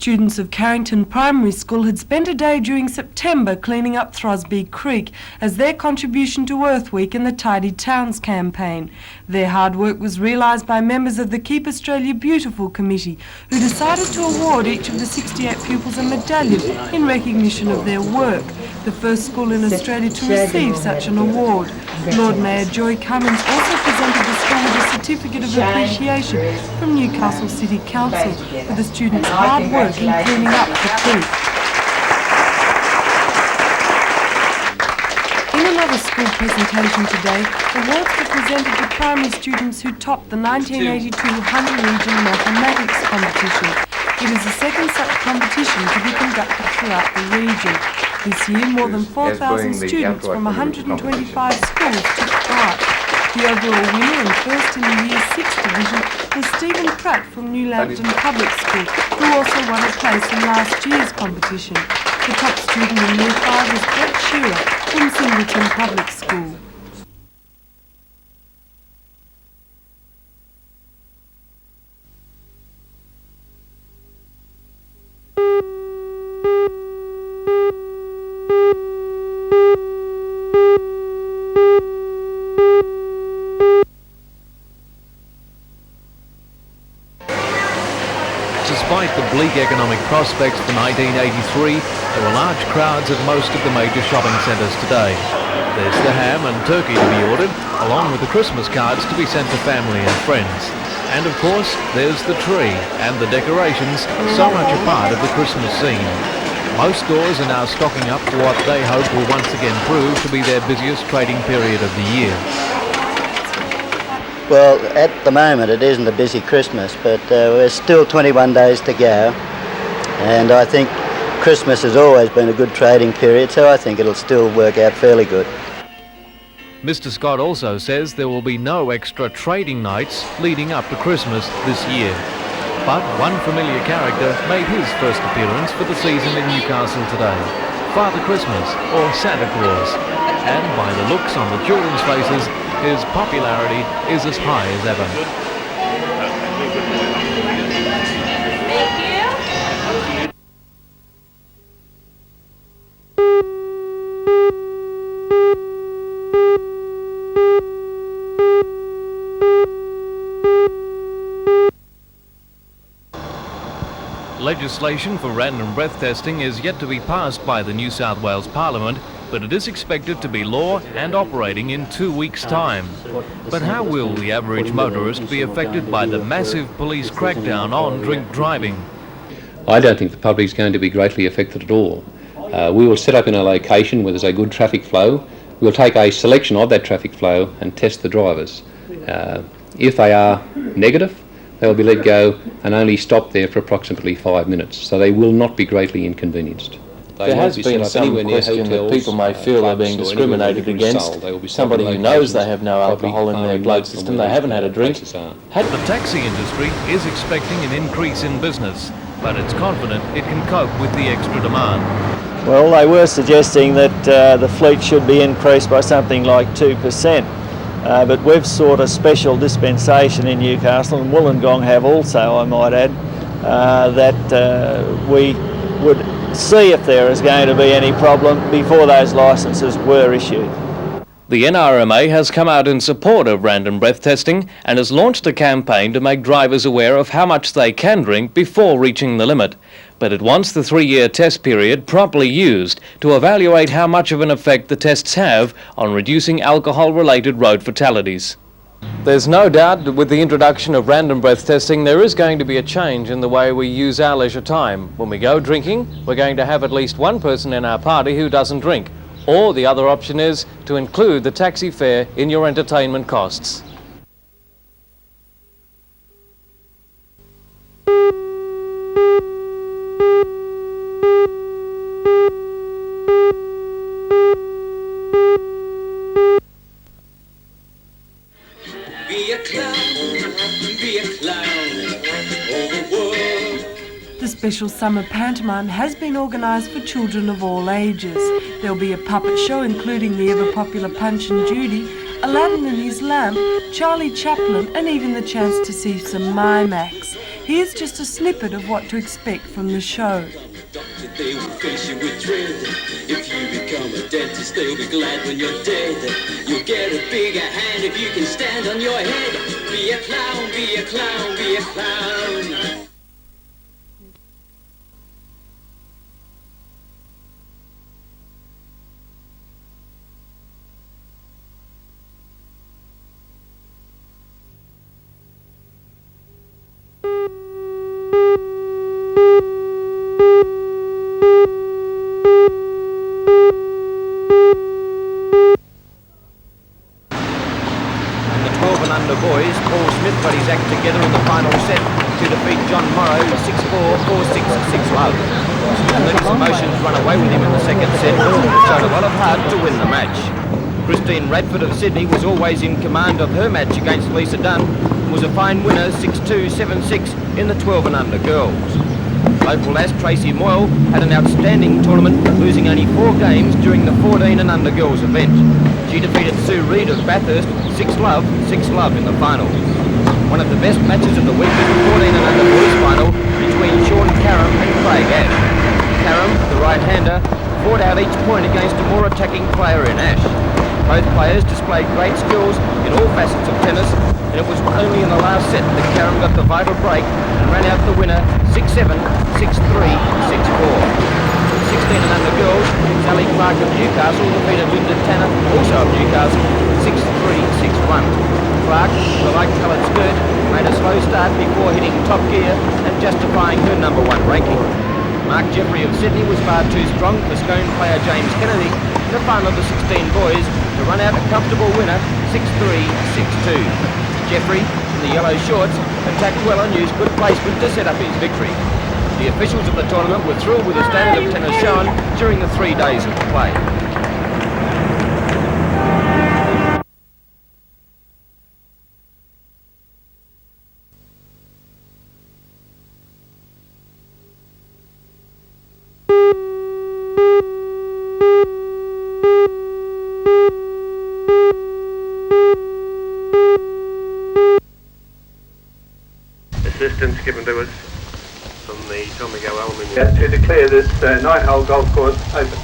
Students of Carrington Primary School had spent a day during September cleaning up Throsby Creek as their contribution to Earth Week and the Tidy Towns campaign. Their hard work was realised by members of the Keep Australia Beautiful Committee, who decided to award each of the 68 pupils a medallion in recognition of their work, the first school in Australia to receive such an award. Lord Mayor Joy Cummins also presented the school with a certificate of appreciation from Newcastle City Council for the students' hard work in cleaning up the creek. In another school presentation today, awards were presented to primary students who topped the 1982 Hunter Region Mathematics competition. It is the second such competition to be conducted throughout the region. This year, more than 4,000 students from 125 schools took part. The overall winner and first in the Year 6 division was Stephen Pratt from New Lambton Public School, who also won a place in last year's competition. The top student in Year 5 was Brett Shearer from Singleton Public School. Despite the bleak economic prospects for 1983, there were large crowds at most of the major shopping centres today. There's the ham and turkey to be ordered, along with the Christmas cards to be sent to family and friends. And of course, there's the tree and the decorations, so much a part of the Christmas scene. Most stores are now stocking up for what they hope will once again prove to be their busiest trading period of the year. Well, at the moment it isn't a busy Christmas, but there's still 21 days to go, and I think Christmas has always been a good trading period, so I think it'll still work out fairly good. Mr. Scott also says there will be no extra trading nights leading up to Christmas this year. But one familiar character made his first appearance for the season in Newcastle today, Father Christmas, or Santa Claus, and by the looks on the children's faces, his popularity is as high as ever. Legislation for random breath testing is yet to be passed by the New South Wales Parliament, but it is expected to be law and operating in 2 weeks' time. But how will the average motorist be affected by the massive police crackdown on drink driving? I don't think the public is going to be greatly affected at all. We will set up in a location where there's a good traffic flow. We'll take a selection of that traffic flow and test the drivers. If they are negative, they will be let go and only stop there for approximately 5 minutes, so they will not be greatly inconvenienced. There has been some question that people may feel they're being discriminated against. Somebody who knows they have no alcohol in their blood system, they haven't had a drink. The taxi industry is expecting an increase in business, but it's confident it can cope with the extra demand. Well, they were suggesting that the fleet should be increased by something like 2%. But we've sought a special dispensation in Newcastle, and Wollongong have also, I might add, that we would see if there is going to be any problem before those licences were issued. The NRMA has come out in support of random breath testing and has launched a campaign to make drivers aware of how much they can drink before reaching the limit. But it wants the 3-year test period properly used to evaluate how much of an effect the tests have on reducing alcohol-related road fatalities. There's no doubt that with the introduction of random breath testing, there is going to be a change in the way we use our leisure time. When we go drinking, we're going to have at least one person in our party who doesn't drink. Or the other option is to include the taxi fare in your entertainment costs. The special summer pantomime has been organised for children of all ages. There'll be a puppet show including the ever-popular Punch and Judy, Aladdin and His Lamp, Charlie Chaplin, and even the chance to see some mime acts. Here's just a snippet of what to expect from the show. They will face you with dread. If you become a dentist, they'll be glad when you're dead. You'll get a bigger hand if you can stand on your head. Be a clown, be a clown, be a clown. Under boys, Paul Smith got his act together in the final set to defeat John Morrow 6-4, 4-6, 6-love. And let his emotions run away with him in the second set, showed a lot of heart to win the match. Christine Radford of Sydney was always in command of her match against Lisa Dunn and was a fine winner 6-2, 7-6 in the 12 and under girls. Local lass Tracy Moyle had an outstanding tournament, losing only 4 games during the 14 and under girls event. She defeated Sue Reid of Bathurst 6-love, 6-love in the final. One of the best matches of the week was the 14 and under boys final between Sean Karam and Craig Ash. Karam, the right-hander, fought out each point against a more attacking player in Ash. Both players displayed great skills in all facets of tennis, and it was only in the last set that Karam got the vital break and ran out the winner 6-7, 6-3, 6-4. 16 and under girls, Sally Clark of Newcastle defeated Linda Tanner, also of Newcastle, 6-3, 6-1. Clark, the light-coloured skirt, made a slow start before hitting top gear and justifying her #1 ranking. Mark Jeffrey of Sydney was far too strong for Scone player James Kennedy in the final of the 16 boys to run out a comfortable winner 6-3, 6-2. Jeffrey, in the yellow shorts, attacked well and used good placement to set up his victory. The officials of the tournament were thrilled with the standard of tennis shown during the 3 days of play. Assistance given to us from the Tomigo Aluminium to declare this 9-hole golf course open.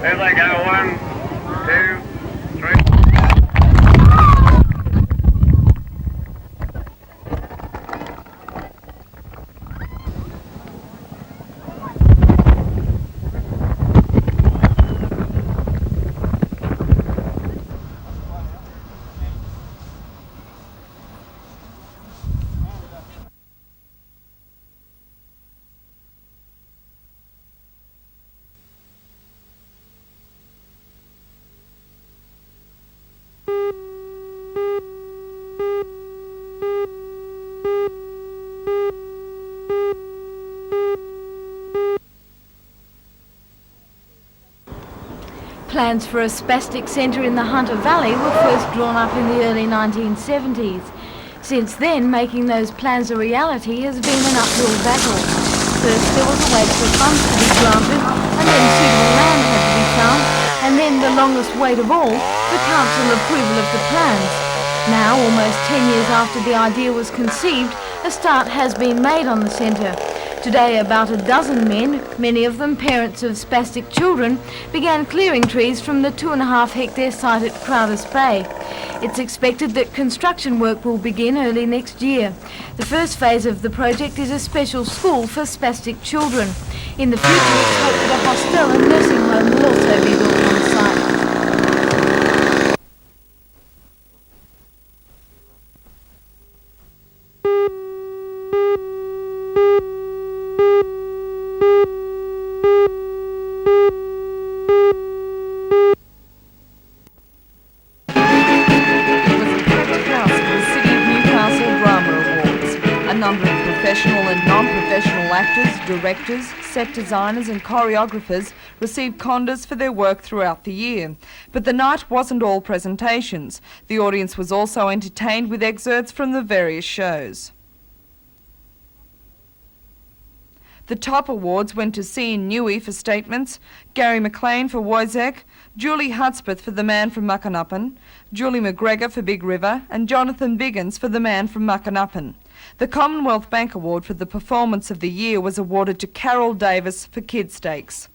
There they go, 1, 2, 3. Plans for a spastic centre in the Hunter Valley were first drawn up in the early 1970s. Since then, making those plans a reality has been an uphill battle. First there was a wait for funds to be granted, and then suitable land had to be found, and then the longest wait of all, the council approval of the plans. Now, almost 10 years after the idea was conceived, a start has been made on the centre. Today, about a dozen men, many of them parents of spastic children, began clearing trees from the 2.5-hectare site at Crowders Bay. It's expected that construction work will begin early next year. The first phase of the project is a special school for spastic children. In the future, it's hoped that a hostel and nursing home will also be built on the site. Directors, set designers and choreographers received CONDAs for their work throughout the year. But the night wasn't all presentations. The audience was also entertained with excerpts from the various shows. The The top awards went to Cian Newey for Statements, Gary McLean for Woyzek, Julie Hudspeth for The Man from Muckanuppin, Julie McGregor for Big River, and Jonathan Biggins for The Man from Muckanuppin. The Commonwealth Bank Award for the Performance of the Year was awarded to Carol Davis for Kid Stakes.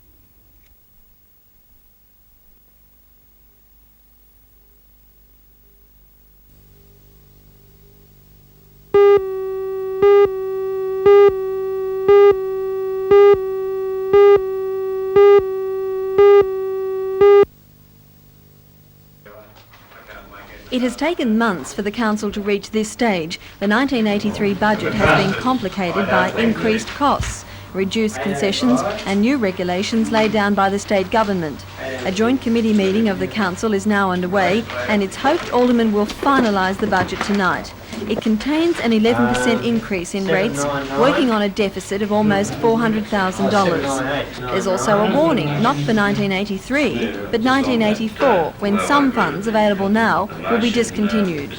It has taken months for the Council to reach this stage. The 1983 budget has been complicated by increased costs, reduced concessions and new regulations laid down by the state government. A joint committee meeting of the Council is now underway and it's hoped Aldermen will finalise the budget tonight. It contains an 11% increase in rates, working on a deficit of almost $400,000. There's also a warning, not for 1983, but 1984, when some funds available now will be discontinued.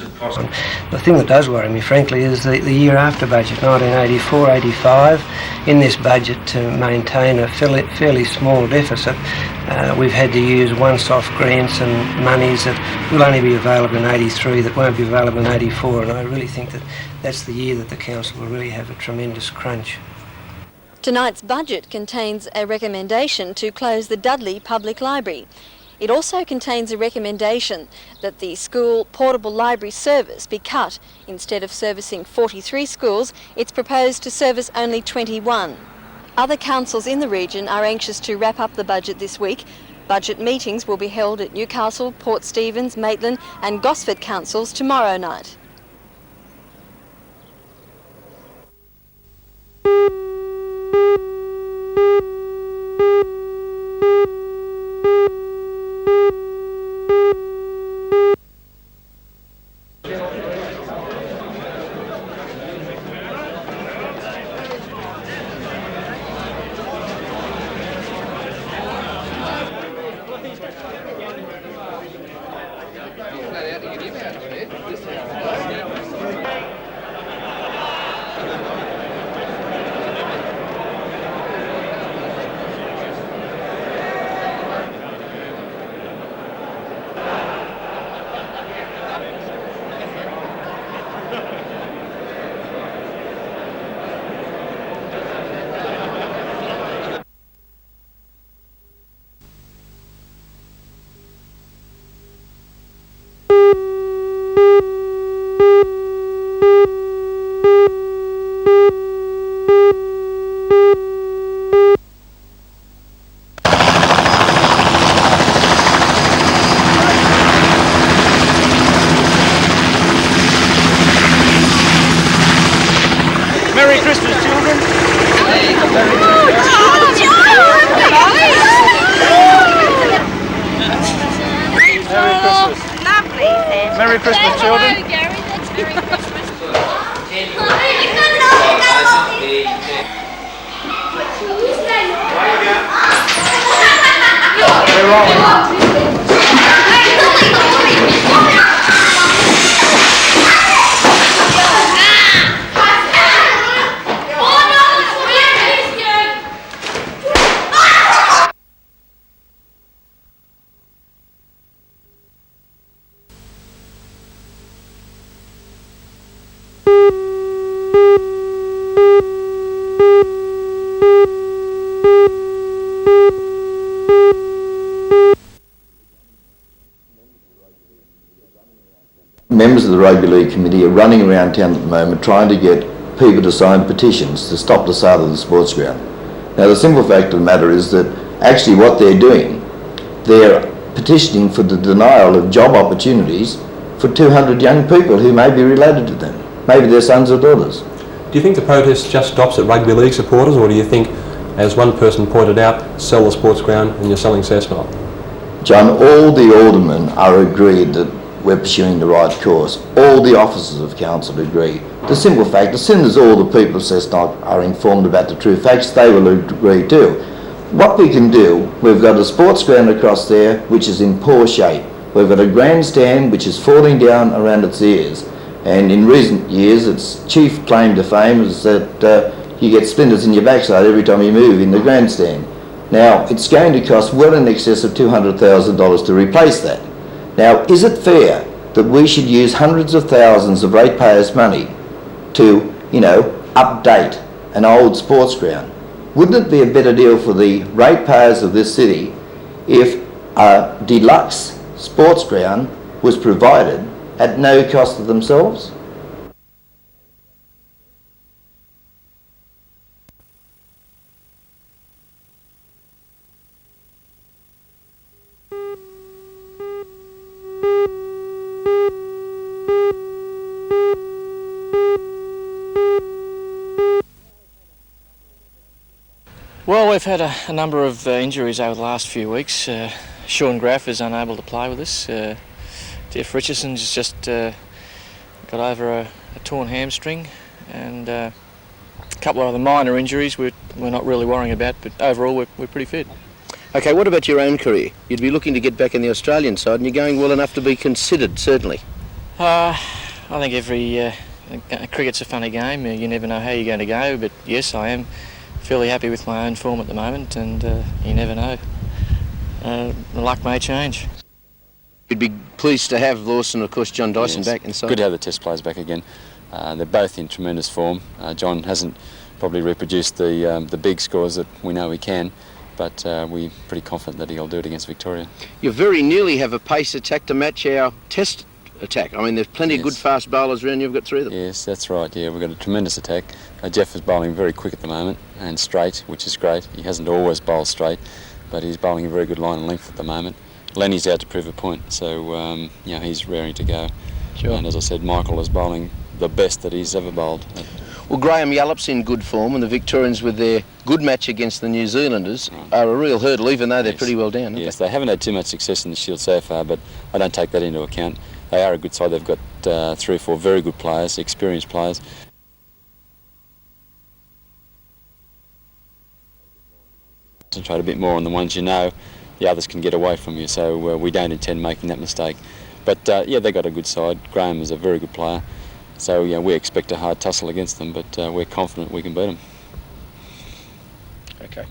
The thing that does worry me, frankly, is the year after budget, 1984-85. In this budget, to maintain a fairly small deficit, we've had to use one-off grants and monies that will only be available in 83, that won't be available in 84, and I really think that that's the year that the Council will really have a tremendous crunch. Tonight's budget contains a recommendation to close the Dudley Public Library. It also contains a recommendation that the school portable library service be cut. Instead of servicing 43 schools, it's proposed to service only 21. Other councils in the region are anxious to wrap up the budget this week. Budget meetings will be held at Newcastle, Port Stephens, Maitland and Gosford councils tomorrow night. Merry Christmas, children. Merry Christmas, children. We're rolling. Members of the Rugby League Committee are running around town at the moment trying to get people to sign petitions to stop the sale of the sports ground. Now the simple fact of the matter is that actually what they're doing, they're petitioning for the denial of job opportunities for 200 young people who may be related to them, maybe their sons or daughters. Do you think the protest just stops at rugby league supporters, or do you think, as one person pointed out, sell the sports ground and you're selling Cessnock? John, all the aldermen are agreed that we're pursuing the right course. All the officers of council agree. The simple fact, as soon as all the people of Cessnock are informed about the true facts, they will agree too. What we can do, we've got a sports ground across there which is in poor shape. We've got a grandstand which is falling down around its ears. And in recent years, its chief claim to fame is that you get splinters in your backside every time you move in the grandstand. Now, it's going to cost well in excess of $200,000 to replace that. Now, is it fair that we should use hundreds of thousands of ratepayers' money to, you know, update an old sports ground? Wouldn't it be a better deal for the ratepayers of this city if a deluxe sports ground was provided at no cost to themselves? Well, we've had a number of injuries over the last few weeks. Sean Graff is unable to play with us. Jeff Richardson's just got over a torn hamstring, and a couple of other minor injuries we're not really worrying about, but overall we're pretty fit. Okay, what about your own career? You'd be looking to get back in the Australian side, and you're going well enough to be considered, certainly. I think every cricket's a funny game. You never know how you're going to go, but yes, I am fairly happy with my own form at the moment, and you never know. The luck may change. You'd be pleased to have Lawson, of course, John Dyson back inside. Good to have the Test players back again. They're both in tremendous form. John hasn't probably reproduced the big scores that we know he can, but we're pretty confident that he'll do it against Victoria. You very nearly have a pace attack to match our Test attack. I mean, there's plenty of good fast bowlers around. You've got three of them. Yes, that's right. Yeah, we've got a tremendous attack. Jeff is bowling very quick at the moment and straight, which is great. He hasn't always bowled straight, but he's bowling a very good line and length at the moment. Lenny's out to prove a point, so you know, he's raring to go. Sure. And as I said, Michael is bowling the best that he's ever bowled. Well, Graham Yallop's in good form, and the Victorians, with their good match against the New Zealanders, are a real hurdle, even though they're pretty well down. Yes, they haven't had too much success in the Shield so far, but I don't take that into account. They are a good side. They've got 3 or 4 very good players, experienced players. Concentrate a bit more on the ones you know, the others can get away from you, so we don't intend making that mistake. But yeah, they've got a good side. Graham is a very good player, so yeah, we expect a hard tussle against them, but we're confident we can beat them. Okay.